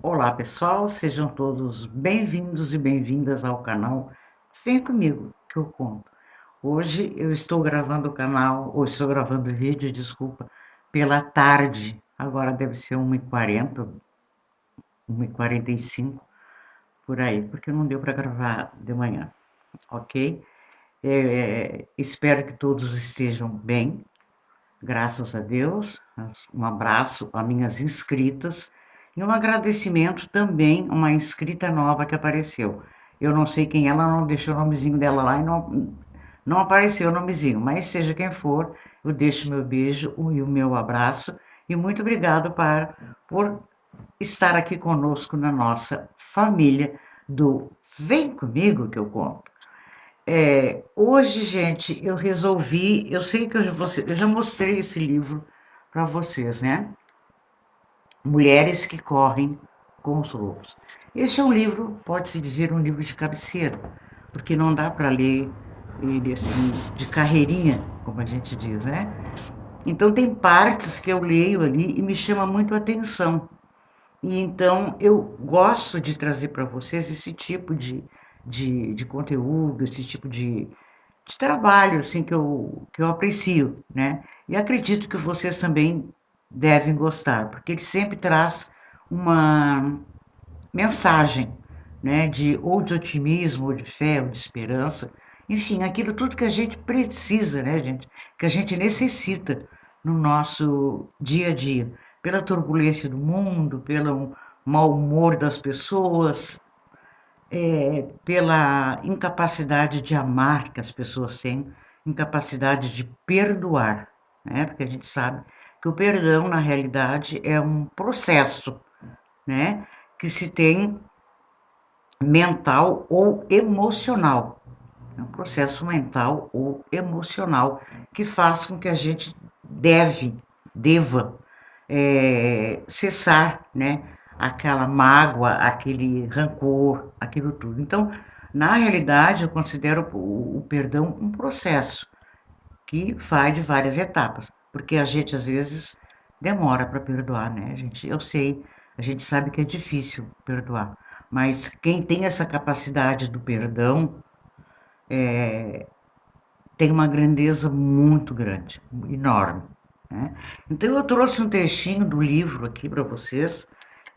Olá pessoal, sejam todos bem-vindos e bem-vindas ao canal Vem Comigo que eu conto. Hoje eu estou gravando o canal, ou estou gravando o vídeo, desculpa, pela tarde. Agora deve ser 1h40, 1h45, por aí, porque não deu para gravar de manhã, ok? Espero que todos estejam bem, graças a Deus. Um abraço a minhas inscritas e um agradecimento também a uma inscrita nova que apareceu. Eu não sei quem ela, não deixou o nomezinho dela lá e não apareceu o nomezinho, mas seja quem for, eu deixo meu beijo e o meu abraço e muito obrigado por estar aqui conosco na nossa família do Vem Comigo que eu conto. Hoje, gente, eu resolvi. Eu sei que eu já mostrei esse livro para vocês, né? Mulheres que correm com os lobos. Este é um livro, pode-se dizer, um livro de cabeceira, porque não dá para ler ele assim, de carreirinha, como a gente diz, né? Então, tem partes que eu leio ali e me chama muito a atenção. E então eu gosto de trazer para vocês esse tipo de conteúdo, esse tipo de trabalho assim que eu aprecio, né? E acredito que vocês também devem gostar, porque ele sempre traz uma mensagem, né, de ou de otimismo, ou de fé, ou de esperança, enfim, aquilo tudo que a gente precisa, né, gente, que a gente necessita no nosso dia a dia, pela turbulência do mundo, pelo mau humor das pessoas, pela incapacidade de amar que as pessoas têm, incapacidade de perdoar, né? Porque a gente sabe que o perdão, na realidade, é um processo, né? Que se tem mental ou emocional. É um processo mental ou emocional que faz com que a gente deva cessar, né? Aquela mágoa, aquele rancor, aquilo tudo. Então, na realidade, eu considero o perdão um processo que vai de várias etapas, porque a gente às vezes demora para perdoar, né, gente? Eu sei, a gente sabe que é difícil perdoar, mas quem tem essa capacidade do perdão tem uma grandeza muito grande, enorme, né? Então eu trouxe um textinho do livro aqui para vocês,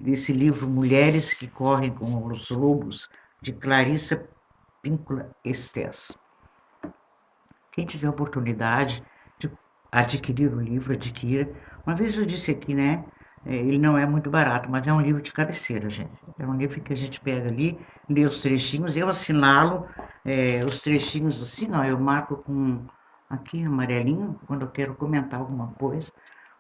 desse livro Mulheres que Correm com os Lobos, de Clarissa Pinkola Estés. Quem tiver oportunidade de adquirir o livro, adquira. Uma vez eu disse aqui, né? Ele não é muito barato, mas é um livro de cabeceira, gente. É um livro que a gente pega ali, lê os trechinhos, eu assinalo os trechinhos assim, ó, eu marco com aqui amarelinho, quando eu quero comentar alguma coisa,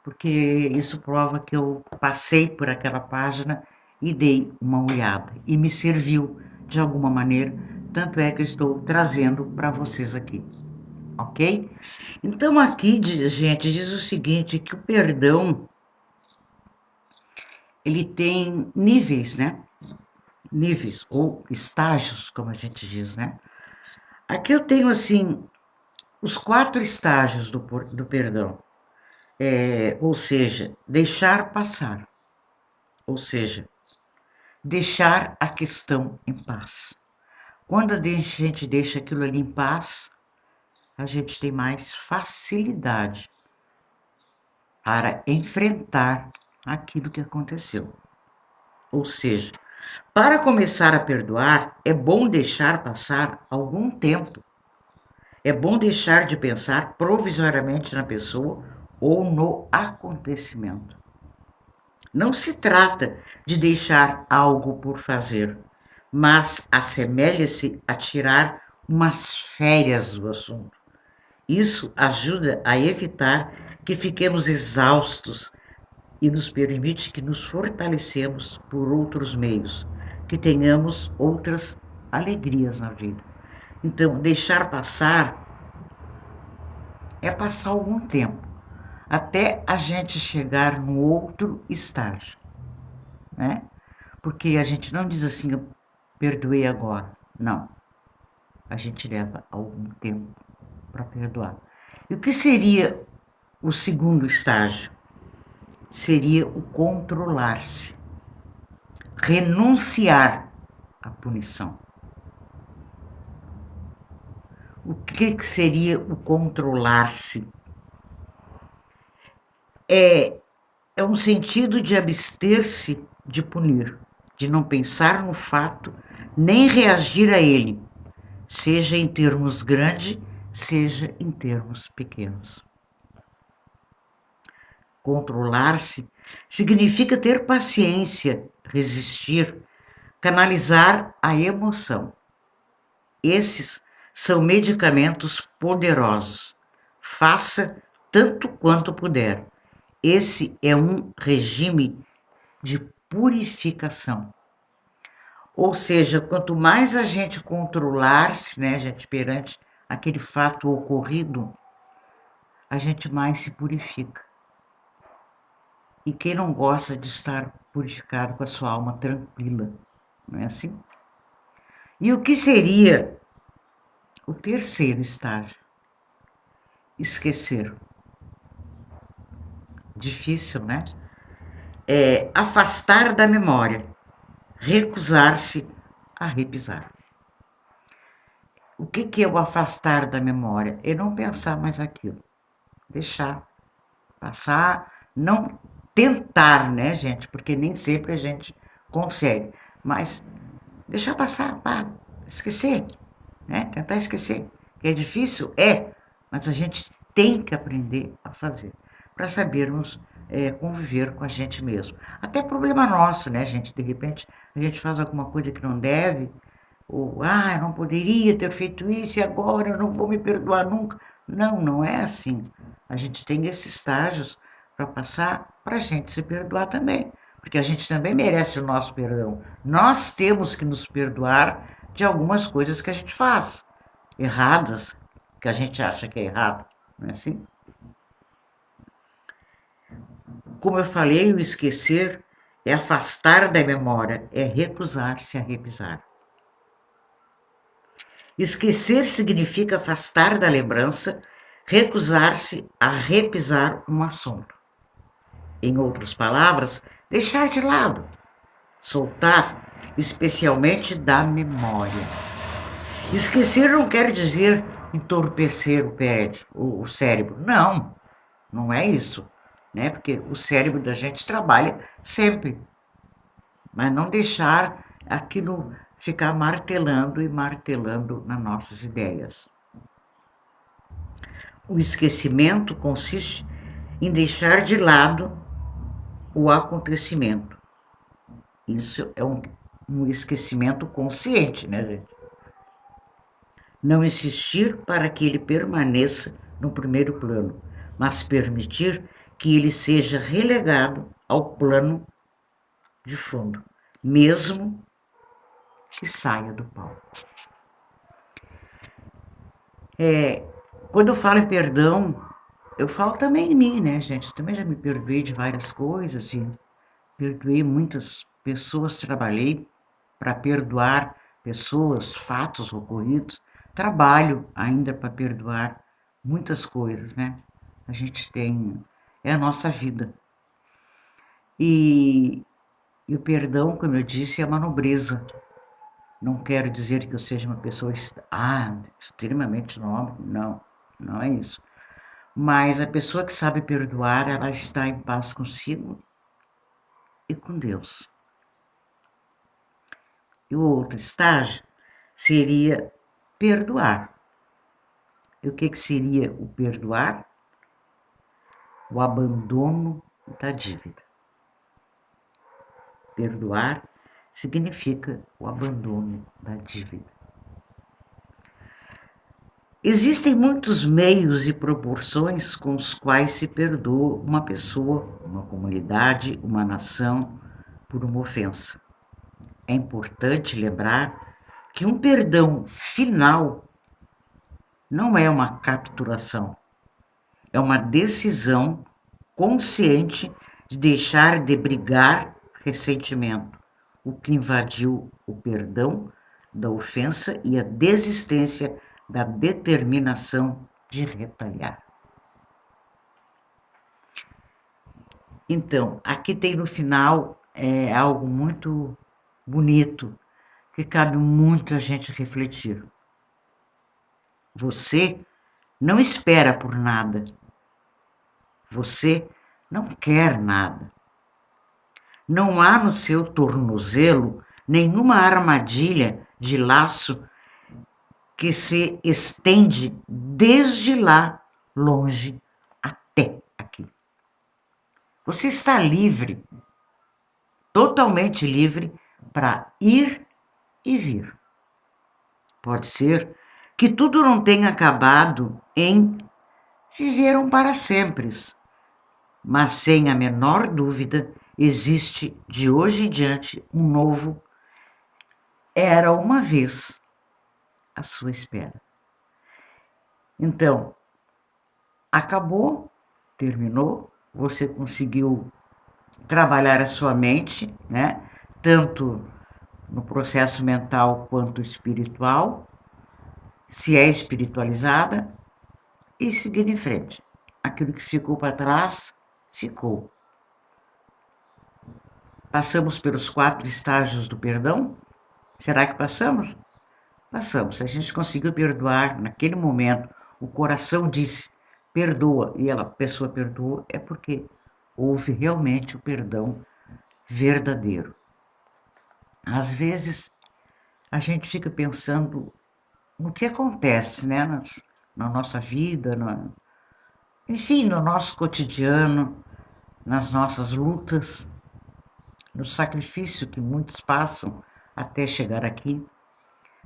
porque isso prova que eu passei por aquela página e dei uma olhada, e me serviu de alguma maneira, tanto é que eu estou trazendo para vocês aqui, ok? Então aqui, gente, diz o seguinte, que o perdão, ele tem níveis, né? Níveis ou estágios, como a gente diz, né? Aqui eu tenho, assim, os 4 estágios do perdão. Ou seja, deixar passar. Ou seja, deixar a questão em paz. Quando a gente deixa aquilo ali em paz, a gente tem mais facilidade para enfrentar aquilo que aconteceu. Ou seja, para começar a perdoar, é bom deixar passar algum tempo. É bom deixar de pensar provisoriamente na pessoa ou no acontecimento. Não se trata de deixar algo por fazer, mas assemelha-se a tirar umas férias do assunto. Isso ajuda a evitar que fiquemos exaustos e nos permite que nos fortalecemos por outros meios, que tenhamos outras alegrias na vida. Então, deixar passar é passar algum tempo, até a gente chegar no outro estágio, né? Porque a gente não diz assim, eu perdoei agora. Não, a gente leva algum tempo para perdoar. E o que seria o segundo estágio? Seria o controlar-se. renunciar à punição. O que seria o controlar-se? É um sentido de abster-se de punir, de não pensar no fato, nem reagir a ele, seja em termos grandes, seja em termos pequenos. Controlar-se significa ter paciência, resistir, canalizar a emoção. Esses são medicamentos poderosos. Faça tanto quanto puder. Esse é um regime de purificação. Ou seja, quanto mais a gente controlar-se, né, gente, perante aquele fato ocorrido, a gente mais se purifica. E quem não gosta de estar purificado com a sua alma tranquila, não é assim? E o que seria o terceiro estágio? Esquecer. Difícil, né? Afastar da memória, recusar-se a repisar. O que é o afastar da memória? É não pensar mais aquilo, deixar passar, não tentar, né, gente? Porque nem sempre a gente consegue, mas deixar passar, esquecer, né? Tentar esquecer. É difícil? Mas a gente tem que aprender a fazer para sabermos conviver com a gente mesmo. Até problema nosso, né, gente? De repente a gente faz alguma coisa que não deve, ou eu não poderia ter feito isso e agora eu não vou me perdoar nunca. Não, não é assim. A gente tem esses estágios para passar para a gente se perdoar também, porque a gente também merece o nosso perdão. Nós temos que nos perdoar de algumas coisas que a gente faz, erradas, que a gente acha que é errado, não é assim? Como eu falei, o esquecer é afastar da memória, é recusar-se a repisar. Esquecer significa afastar da lembrança, recusar-se a repisar um assunto. Em outras palavras, deixar de lado, soltar, especialmente da memória. Esquecer não quer dizer entorpecer o cérebro. Não, não é isso, né? Porque o cérebro da gente trabalha sempre, mas não deixar aquilo ficar martelando e martelando nas nossas ideias. O esquecimento consiste em deixar de lado o acontecimento. Isso é um esquecimento consciente, né, gente? Não insistir para que ele permaneça no primeiro plano, mas permitir que ele seja relegado ao plano de fundo, mesmo que saia do palco. Quando eu falo em perdão, eu falo também em mim, né, gente? Eu também já me perdoei de várias coisas e perdoei muitas pessoas, trabalhei para perdoar pessoas, fatos ocorridos, trabalho ainda para perdoar muitas coisas, né? A gente tem, é a nossa vida. E o perdão, como eu disse, é uma nobreza. Não quero dizer que eu seja uma pessoa extremamente nobre, não, não é isso. Mas a pessoa que sabe perdoar, ela está em paz consigo e com Deus. E o outro estágio seria perdoar. E o que seria o perdoar? O abandono da dívida. Perdoar significa o abandono da dívida. Existem muitos meios e proporções com os quais se perdoa uma pessoa, uma comunidade, uma nação por uma ofensa. É importante lembrar que um perdão final não é uma capitulação, é uma decisão consciente de deixar de brigar ressentimento, o que invadiu o perdão da ofensa e a desistência da determinação de retaliar. Então, aqui tem no final algo muito bonito, que cabe muito a gente refletir. Você não espera por nada. Você não quer nada. Não há no seu tornozelo nenhuma armadilha de laço que se estende desde lá longe até aqui. Você está livre, totalmente livre para ir e vir. Pode ser que tudo não tenha acabado em viveram para sempre, mas sem a menor dúvida existe de hoje em diante um novo era uma vez à sua espera. Então, acabou, terminou, você conseguiu trabalhar a sua mente, né? Tanto no processo mental quanto espiritual, se é espiritualizada, e seguir em frente. Aquilo que ficou para trás, ficou. Passamos pelos 4 estágios do perdão? Será que passamos? Passamos. Se a gente conseguiu perdoar naquele momento, o coração disse, perdoa, e a pessoa perdoou, é porque houve realmente o perdão verdadeiro. Às vezes, a gente fica pensando no que acontece, né, na nossa vida, enfim, no nosso cotidiano, nas nossas lutas, no sacrifício que muitos passam até chegar aqui.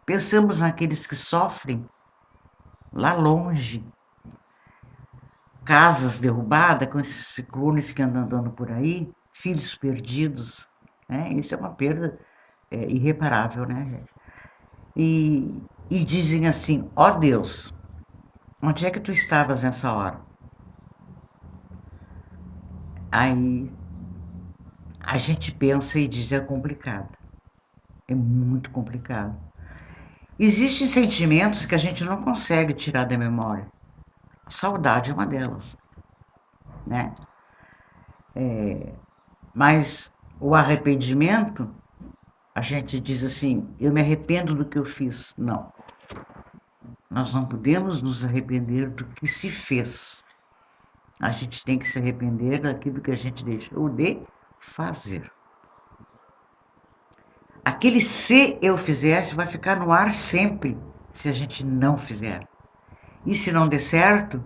Pensamos naqueles que sofrem lá longe, casas derrubadas com esses ciclones que andam andando por aí, filhos perdidos, né? Isso é uma perda irreparável, né, gente? E dizem assim, ó Deus, onde é que tu estavas nessa hora? Aí a gente pensa e diz, é complicado. É muito complicado. Existem sentimentos que a gente não consegue tirar da memória. A saudade é uma delas, né? Mas o arrependimento, a gente diz assim, eu me arrependo do que eu fiz. Não. Nós não podemos nos arrepender do que se fez. A gente tem que se arrepender daquilo que a gente deixou de fazer. Aquele se eu fizesse vai ficar no ar sempre, se a gente não fizer. E se não der certo,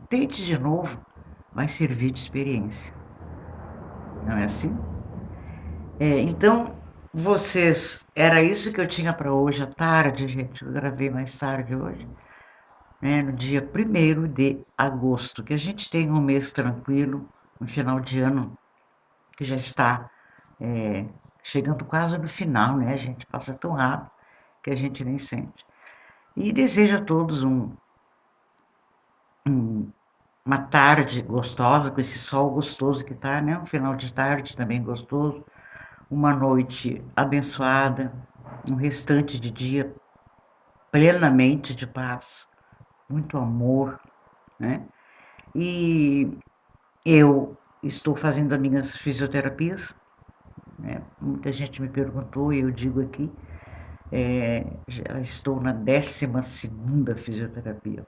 tente de novo, vai servir de experiência. Não é assim? Então, vocês, era isso que eu tinha para hoje à tarde, gente. Eu gravei mais tarde hoje, né, no dia 1º de agosto, que a gente tem um mês tranquilo, um final de ano que já está chegando quase no final, né, gente? Passa tão rápido que a gente nem sente. E desejo a todos uma tarde gostosa, com esse sol gostoso que tá, né? Um final de tarde também gostoso, uma noite abençoada, um restante de dia plenamente de paz, muito amor, né? E eu estou fazendo as minhas fisioterapias, né? Muita gente me perguntou e eu digo aqui, já estou na 12ª fisioterapia,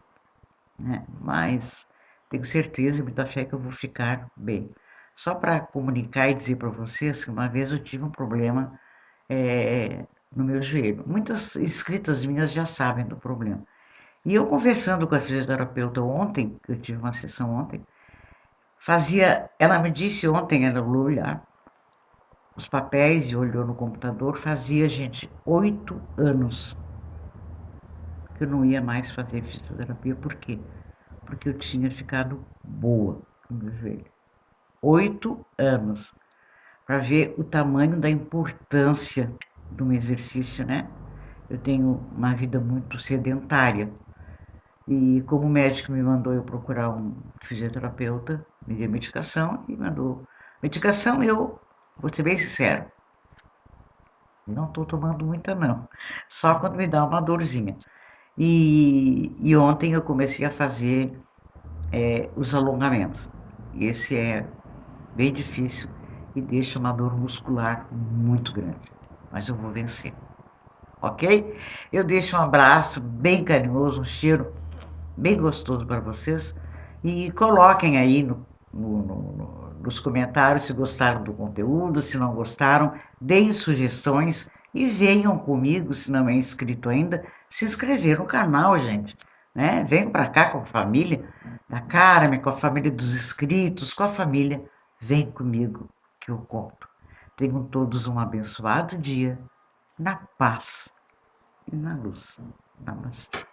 né? Mas tenho certeza e muita fé que eu vou ficar bem. Só para comunicar e dizer para vocês que uma vez eu tive um problema no meu joelho. Muitas inscritas minhas já sabem do problema. E eu conversando com a fisioterapeuta ontem, que eu tive uma sessão ontem, ela me disse ontem, ela olhou olhar os papéis e olhou no computador, fazia, gente, 8 anos que eu não ia mais fazer fisioterapia. Por quê? Porque eu tinha ficado boa com o meu joelho. 8 anos. Para ver o tamanho da importância de um exercício, né? Eu tenho uma vida muito sedentária. E como o médico me mandou eu procurar um fisioterapeuta, me deu medicação e mandou. Medicação, eu vou ser bem sincero, não estou tomando muita não, só quando me dá uma dorzinha. E ontem eu comecei a fazer os alongamentos. Esse é bem difícil e deixa uma dor muscular muito grande, mas eu vou vencer, ok? Eu deixo um abraço bem carinhoso, um cheiro bem gostoso para vocês e coloquem aí nos comentários se gostaram do conteúdo, se não gostaram, deem sugestões e venham comigo, se não é inscrito ainda, se inscrever no canal, gente, né? Venham para cá com a família da Carmen, com a família dos inscritos, com a família. Vem comigo que eu conto. Tenham todos um abençoado dia, na paz e na luz. Namastê.